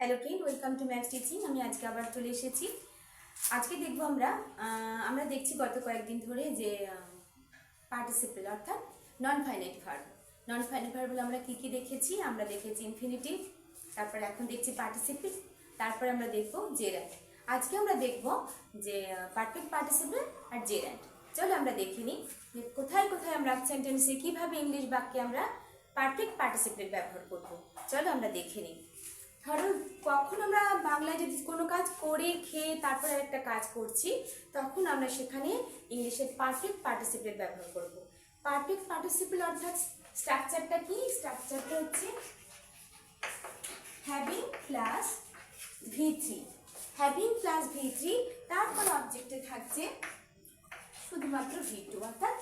Hello friend, welcome to maths teaching. আমি আজকে আবার চলে এসেছি। আজকে দেখব আমরা দেখছি গত কয়েকদিন ধরে যে পার্টিসিপেল অর্থাৎ নন ফাইনাইট ভার্ব। নন ফাইনাইট ভার্ব বলে আমরা কী কী দেখেছি? আমরা দেখেছি ইনফিনিটিভ, তারপর এখন দেখছি পার্টিসিপেল, তারপরে আমরা দেখব জেরান্ড। আজকে আমরা দেখব যে পারফেক্ট পার্টিসিপেল আর জেরান্ড। চলো আমরা দেখে নিই যে কোথায় কোথায় আমরা সেন্টেন্সে কীভাবে ইংলিশ বাক্যে আমরা পারফেক্ট পার্টিসিপেল ব্যবহার করব। চলো আমরা দেখে নিই। ধরো কখন আমরা বাংলায় যদি কোনো কাজ করে খেয়ে তারপরে একটা কাজ করছি, তখন আমরা সেখানে ইংলিশের পারফেক্ট পার্টিসিপেল ব্যবহার করব। পারফেক্ট পার্টিসিপেল অর্থাৎ স্ট্রাকচারটা কি? স্ট্রাকচারটা হচ্ছে হ্যাভিং প্লাস ভি3, হ্যাভিং প্লাস ভি3, তারপর অবজেক্টে থাকছে শুধুমাত্র ভি2 অর্থাৎ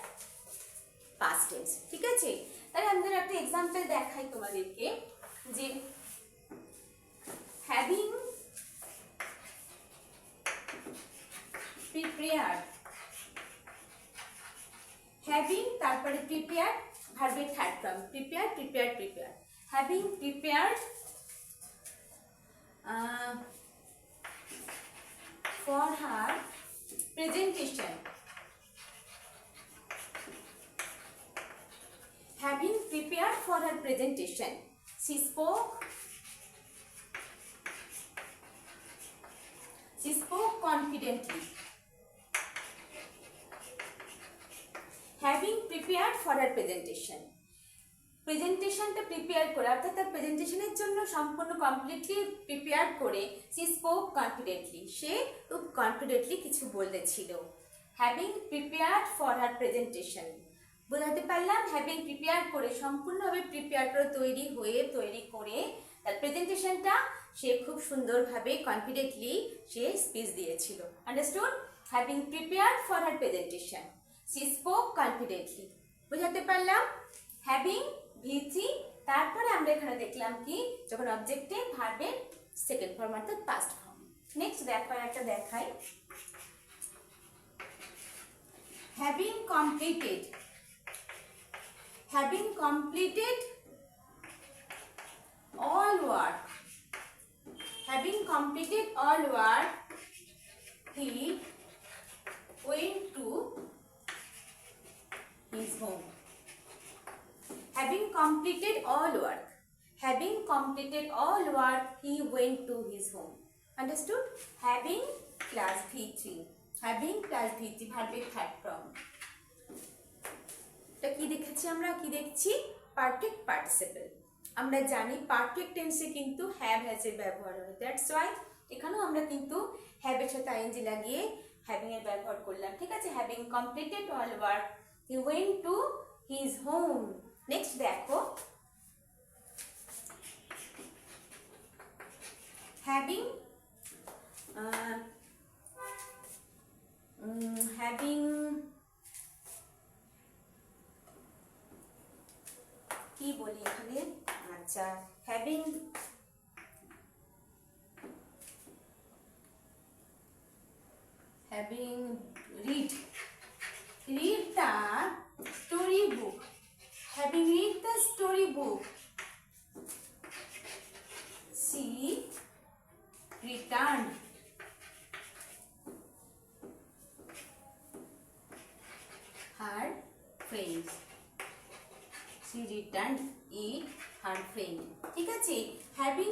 পাস্ট টেন্স। ঠিক আছে, তাহলে আমাদের একটা এক্সাম্পল দেখাই তোমাদেরকে যে having prepared, having তারপরে prepared ভার্বের third form prepared, having prepared for her presentation, having prepared for her presentation, she spoke confidently, having prepared for her presentation, প্রেজেন্টেশনটা প্রিপেয়ার করে অর্থাৎ তার প্রেজেন্টেশনের জন্য সম্পূর্ণ কমপ্লিটলি প্রিপেয়ার করে সি স্পোক কনফিডেন্টলি, সে খুব কনফিডেন্টলি কিছু বলেছিল। Having prepared for her presentation, বোঝাতে পারলাম হ্যাভিং প্রিপেয়ার করে, সম্পূর্ণভাবে প্রিপেয়ার করে তৈরি করে তার প্রেজেন্টেশনটা সে খুব সুন্দরভাবে কনফিডেন্টলি সে স্পিচ দিয়েছিল। Understood? Having prepared for her presentation she spoke confidently. বোঝাতে পারলাম? হ্যাভিং ভি3, তারপরে আমরা এখানে দেখলাম কি যখন অবজেক্টে ভার্বের সেকেন্ড ফর্ম অর্থাৎ পাস্ট ফর্ম। নেক্সট দেখো একটা দেখাই, having completed, having completed all work, having completed all work, he went to his home. Having completed all work, having completed all work, he went to his home. Understood? Having plus V3, having plus V3 ভার্বের third form. কি দেখেছি আমরা? কি দেখছি? Perfect participle. আমরা জানি perfect টেন্সে কিন্তু হ্যাভ হ্যাজ এর ব্যবহার হয়, দ্যাটস ওয়াই এখানেও আমরা কিন্তু হ্যাভ এর সাথে আইএনজি লাগিয়ে হ্যাভিং এর ব্যবহার করলাম। ঠিক আছে, having completed all work he went to his home. Next দেখো, হ্যাভিং কি বলি এখানে? আচ্ছা, having read the story book, having read the story book, she returned her friend, she returned it her friend। ঠিক আছে, হ্যাভিং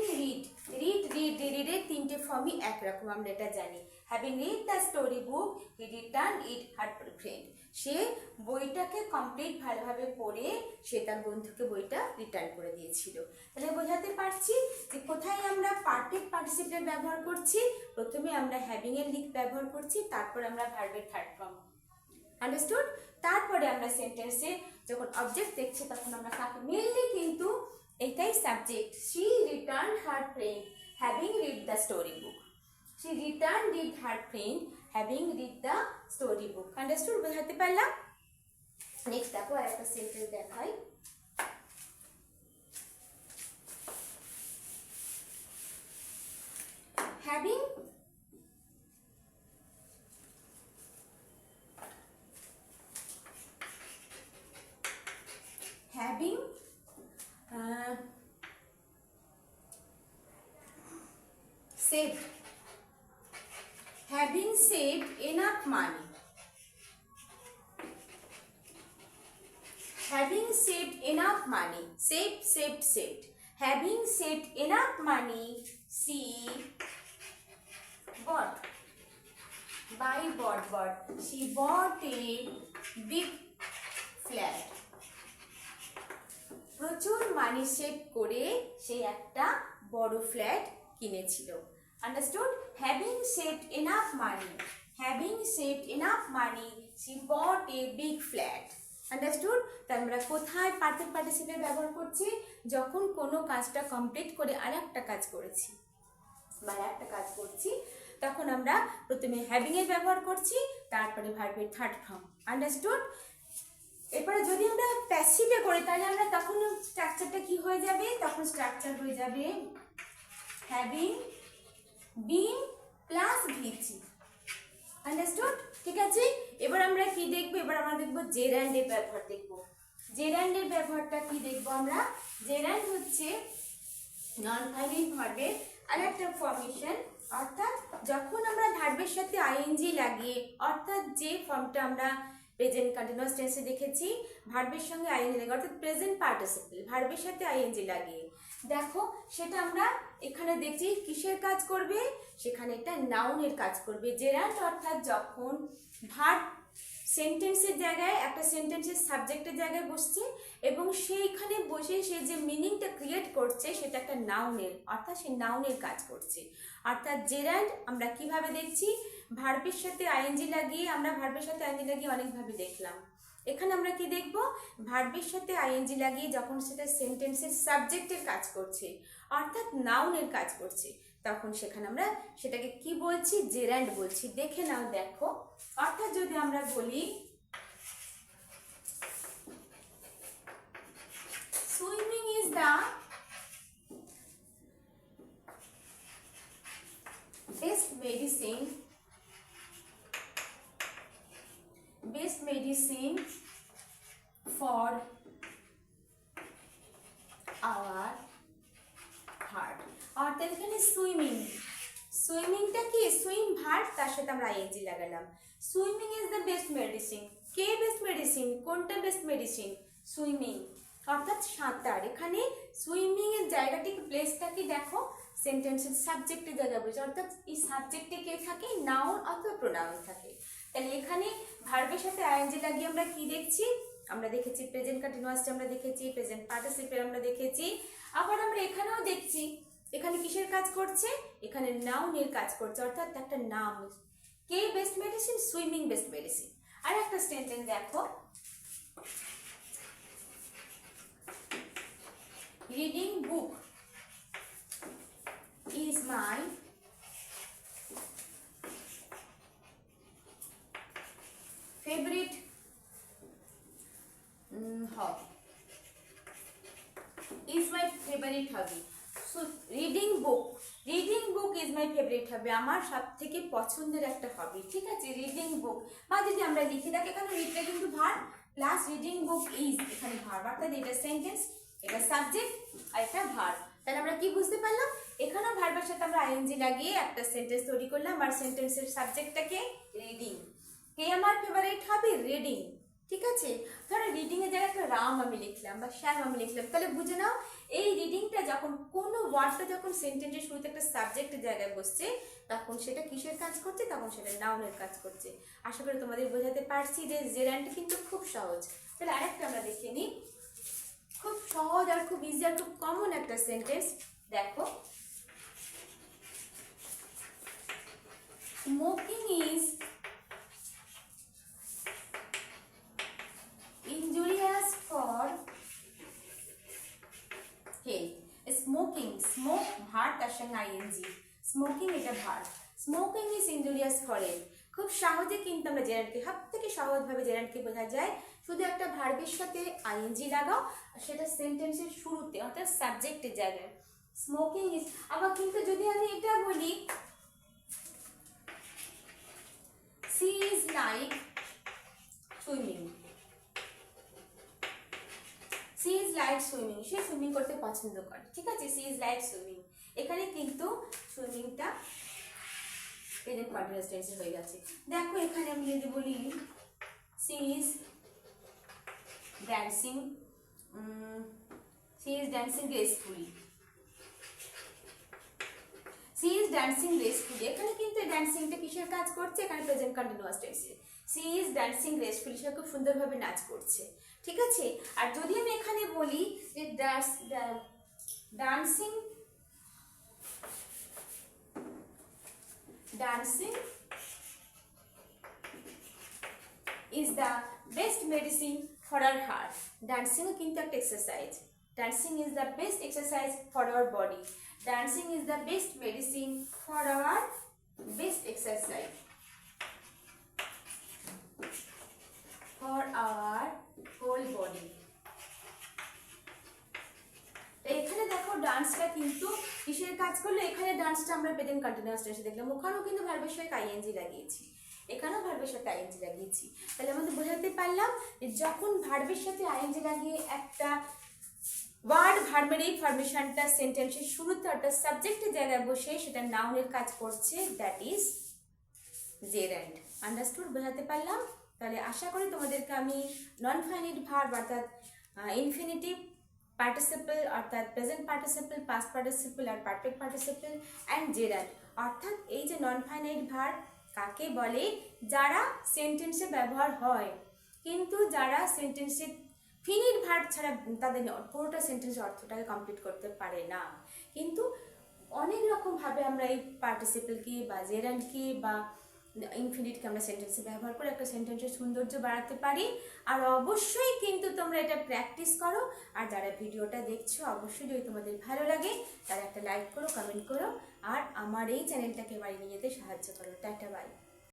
রিডের তিনটে ফর্মই একরকম, আমরা এটা জানি। Having read the story book he return it her friend, সে বইটাকে কমপ্লিট ভালোভাবে পড়ে সে তার বন্ধুকে বইটা রিটার্ন করে দিয়েছিল। তাহলে বোঝাতে পারছি যে কোথায় আমরা পারফেক্ট পার্টিসিপেল ব্যবহার করছি। প্রথমে আমরা হ্যাভিং এর লিঙ্ক ব্যবহার করছি, তারপর আমরা ভার্বের থার্ড ফর্ম। আন্ডারস্টুড? তারপরে আমরা সেন্টেন্সে যখন অবজেক্ট দেখছি তখন আমরা কাকে মেনলি কিন্তু এটাই subject. She return her friend having read the story book, she return read her friend having read the story book. Understood? বোঝাতে পারলাম? নেক্সট দেখো আর একটা সেন্টেন্স দেখাই, having saved. Having saved enough money. Having saved enough money. Saved. Having saved enough money, she bought. She bought a big flat. প্রচুর money save করে সে একটা বড় flat কিনেছিল। Understood? Having saved enough money she bought a big flat. Understood? তাই আমরা কোথায় perfect participle ব্যবহার করছি? যখন কোনো কাজটা কমপ্লিট করে আরেকটা কাজ করেছি বা একটা কাজ করছি, তখন আমরা প্রথমে হ্যাভিং এর ব্যবহার করছি, তারপরে ভার্বের থার্ড ফর্ম। আন্ডারস্টুড? এরপরে যদি আমরা প্যাসিভে করি তাহলে আমরা তখন স্ট্রাকচারটা কি হয়ে যাবে? তখন স্ট্রাকচার হয়ে যাবে হ্যাভিং বিন প্লাস ভিচি। আন্ডারস্টুড? ঠিক আছে, এবার আমরা কি দেখবো? এবার আমরা দেখবো জেরান্ড এর ব্যবহার দেখবো। জেরান্ড এর ব্যবহারটা কি দেখবো আমরা? জেরান্ড হচ্ছে নন ফাইলিং ভার্বের আরেকটা ফর্মেশন, অর্থাৎ যখন আমরা ভার্বের সাথে আইএনজি লাগিয়ে, অর্থাৎ যে ফর্মটা আমরা প্রেজেন্ট কন্টিনিউয়াস টেন্সে দেখেছি, ভার্বের সঙ্গে আইএনজি লাগিয়ে, অর্থাৎ প্রেজেন্ট পার্টিসিপল ভার্বের সাথে আইএনজি লাগিয়ে, দেখো সেটা আমরা এখানে দেখছি কিসের কাজ করবে? সেখানে একটা নাউনের কাজ করবে। জেরান্ড অর্থাৎ যখন ভার্ব সেন্টেন্সের জায়গায়, একটা সেন্টেন্সের সাবজেক্টের জায়গায় বসছে এবং সেইখানে বসে সে যে মিনিংটা ক্রিয়েট করছে সেটা একটা নাউনের, অর্থাৎ সে নাউনের কাজ করছে। অর্থাৎ জেরান্ড আমরা কিভাবে দেখছি? ভার্বের সাথে আইএনজি লাগিয়ে, আমরা ভার্বের সাথে আইএনজি লাগিয়ে অনেকভাবে দেখলাম। এখানে আমরা কি দেখব? ভার্বের সাথে আইএনজি লাগিয়ে যখন সেটা সেন্টেন্সের সাবজেক্টের কাজ করছে, অর্থাৎ নাউনের কাজ করছে, তখন সেখানে আমরা সেটাকে কি বলছি? জেরান্ড বলছি। দেখে নাও, দেখো। অর্থাৎ যদি আমরা বলি swimming is the best medicine for our heart. অর্থাৎ এখানে সুইমিংটা কি? সুইম ভার্ব, তার সাথে আমরা আইএনজি লাগালাম। Swimming is the best medicine. K best medicine? কোনটা বেস্ট মেডিসিন? সুইমিং, অর্থাৎ সাঁতার। এখানে সুইমিং এর জায়গাটি, প্লেসটাকে দেখো সেন্টেন্সের সাবজেক্টের জায়গায় বলছে, অর্থাৎ এই সাবজেক্টে কে থাকে? নাউন অথবা প্রোনাউন থাকে। তাহলে এখানে ভার্বের সাথে আইএনজি লাগিয়ে আমরা কি দেখছি? আমরা দেখেছি প্রেজেন্ট কন্টিনিউয়াস, আমরা দেখেছি প্রেজেন্ট পার্টিসিপল, আমরা দেখেছি। আবার আমরা এখানেও দেখছি এখানে কিসের কাজ করছে? এখানে নাউনের কাজ করছে, অর্থাৎ একটা নাম। কে best medicine? Swimming best medicine. আর একটা সেন্টেন্স দেখো, reading book is my favorite hobby. Is my favorite hobby. So reading book is my favorite hobby. আমার সবথেকে পছন্দের একটা হবি। ঠিক আছে, রিডিং বুক। বা যদি আমরা লিখে থাকি, এখানে রিডটা কিন্তু verb plus reading book is, এখানে ভার্ব, অর্থাৎ এটা সেন্টেন্স, এটা সাবজেক্ট আর এটা ভার্ব। তাহলে আমরা কি বুঝতে পারলাম? এখানেও ভার্বের সাথে আমরা আইএনজি লাগিয়ে একটা সেন্টেন্স তৈরি করলাম, আর সেন্টেন্সের সাবজেক্টটাকে রিডিং। কে আমার ফেভারিট হবি? রিডিং। ঠিক আছে, ধরো রিডিং এর জায়গায় একটা রাম আমি লিখলাম বা শ্যাম আমি লিখলাম, তাহলে বুঝে নাও এই রিডিংটা যখন কোনো ওয়ার্ডটা যখন সেন্টেন্সের শুরুতে একটা সাবজেক্টের জায়গায় বসছে, তখন সেটা কিসের কাজ করছে? তখন সেটা নাউনের কাজ করছে। আশা করি তোমাদের বোঝাতে পারছি যে জেরান্ড কিন্তু খুব সহজ। তাহলে আরেকটা আমরা দেখে নিই, খুব সহজ আর খুব ইজি আর খুব কমন একটা সেন্টেন্স। দেখো, smoking is injurious for health. Smoking, smoke verb, তার সঙ্গে আইএনজি। স্মোকিং এটা verb. Smoking is injurious for health. খুব সহজে কিন্তু আমরা জেরান্ডকে, সব থেকে সহজভাবে জেরান্ডকে বোঝা যায়, শুধু একটা ভার্বের সাথে আইএনজি লাগাও, সেটা সেন্টেন্সের শুরুতে, অর্থাৎ সাবজেক্টের জায়গায়। স্মোকিং ইজ, আবার কিন্তু যদি আমি এটা বলি, she is like swimming. She is like swimming, সে সুইমিং করতে পছন্দ করে, ঠিক আছে, সি ইজ লাইক সুইমিং। এখানে কিন্তু সুইমিংটা প্রেজেন্ট কন্টিনিউয়াস টেন্সে হয়ে গেছে। দেখো এখানে আমি যদি বলি she is dancing, she is dancing gracefully, she is dancing gracefully, এখানে কিন্তু ড্যান্সিংটা কিসের কাজ করছে, এখানে প্রেজেন্ট কন্টিনিউয়াস টেন্সে। সি ইজ ড্যান্সিং গ্রেসফুলি, সে খুব সুন্দরভাবে নাচ করছে, ঠিক আছে। আর যদি আমি এখানে বলি যে dancing is the best medicine for our heart. Dancing কিন্তু একটা exercise, dancing is the best exercise for our body, dancing is the best medicine for our best exercise for our whole body। এখানে দেখো ডান্সটা কিন্তু কিসের কাজ করলো, এখানে ডান্সটা আমরা প্রেজেন্ট কন্টিনিউয়াস টেন্সে দেখলাম, ওখানেও কিন্তু ভার্বের সঙ্গে আইএনজি লাগিয়েছি, এখানেও ভার্বের সাথে আইএনজি লাগিয়েছি। তাহলে আমাদের বোঝাতে পারলাম যে যখন ভার্বের সাথে আইএনজি লাগিয়ে একটা ওয়ার্ড ভার্বের এই ফরমেশনটা সেন্টেন্সের শুরুতে অর্থাৎ সাবজেক্টের জায়গায় বসে সেটা নাউনের কাজ করছে, দ্যাট ইজ জেরান্ড। আন্ডারস্টুড, বোঝাতে পারলাম? তাহলে আশা করি তোমাদেরকে আমি নন ফাইনাইট ভার্ব অর্থাৎ ইনফিনিটিভ পার্টিসিপল অর্থাৎ প্রেজেন্ট পার্টিসিপল, পাস্ট পার্টিসিপল আর পারফেক্ট পার্টিসিপল অ্যান্ড জেরান্ড, অর্থাৎ এই যে নন ফাইনাইট ভার্ব কাকে বলে, যারা সেন্টেন্সে ব্যবহার হয় কিন্তু যারা সেন্টেন্সে ফিনিট ভার্ব ছাড়া তাদের পুরোটা সেন্টেন্সের অর্থটাকে কমপ্লিট করতে পারে না। কিন্তু অনেক রকমভাবে আমরা এই পার্টিসিপলকে বা জেরান্ডকে বা ইনফিনিটকে আমরা সেন্টেন্সে ব্যবহার করে একটা সেন্টেন্সের সৌন্দর্য বাড়াতে পারি। আর অবশ্যই কিন্তু তোমরা এটা প্র্যাকটিস করো। আর যারা ভিডিওটা দেখছো অবশ্যই যদি তোমাদের ভালো লাগে তারা একটা লাইক করো, কমেন্ট করো আর আমার এই চ্যানেলটাকে বাড়ি নিয়ে যেতে সাহায্য করো। Tata, by.